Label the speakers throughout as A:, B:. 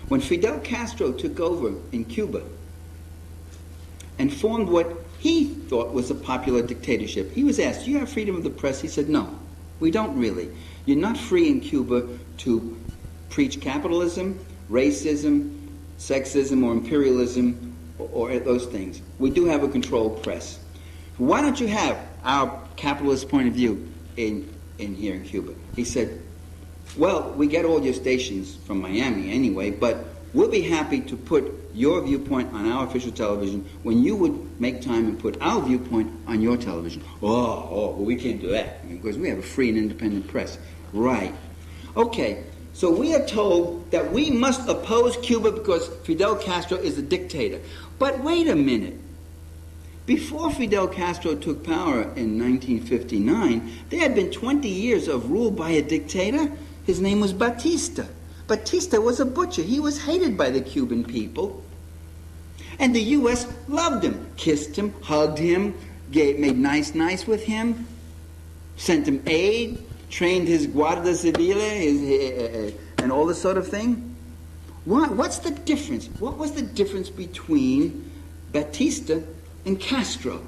A: When Fidel Castro took over in Cuba and formed what he thought was a popular dictatorship, he was asked, do you have freedom of the press? He said, no, we don't really. You're not free in Cuba to preach capitalism, racism, sexism, or imperialism, or those things. We do have a controlled press. Why don't you have our capitalist point of view in here in Cuba? He said, well, we get all your stations from Miami anyway, but we'll be happy to put your viewpoint on our official television when you would make time and put our viewpoint on your television. Well, we can't do that because we have a free and independent press. Right. Okay, so we are told that we must oppose Cuba because Fidel Castro is a dictator. But wait a minute. Before Fidel Castro took power in 1959, there had been 20 years of rule by a dictator. His name was Batista. Batista was a butcher. He was hated by the Cuban people. And the U.S. loved him, kissed him, hugged him, made nice with him, sent him aid, trained his Guardia Civile and all this sort of thing. What's the difference? What was the difference between Batista and Castro?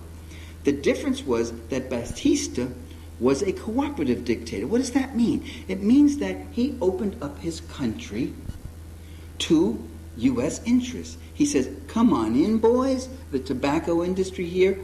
A: The difference was that Batista was a cooperative dictator. What does that mean? It means that he opened up his country to U.S. interests. He says, come on in, boys. The tobacco industry here,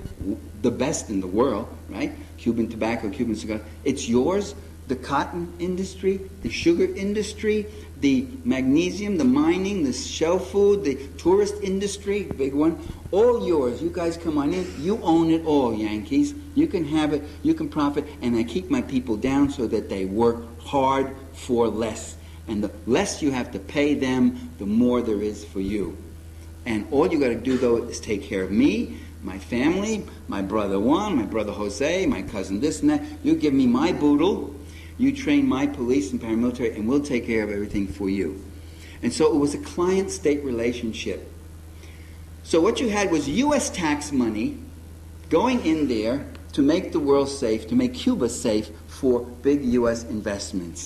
A: the best in the world, right? Cuban tobacco, Cuban cigar. It's yours. The cotton industry, the sugar industry, the magnesium, the mining, the shell food, the tourist industry, big one, all yours. You guys come on in. You own it all, Yankees. You can have it. You can profit. And I keep my people down so that they work hard for less. And the less you have to pay them, the more there is for you. And all you got to do, though, is take care of me, my family, my brother Juan, my brother Jose, my cousin this and that. You give me my boodle. You train my police and paramilitary, and we'll take care of everything for you. And so it was a client-state relationship. So what you had was U.S. tax money going in there to make the world safe, to make Cuba safe for big U.S. investments.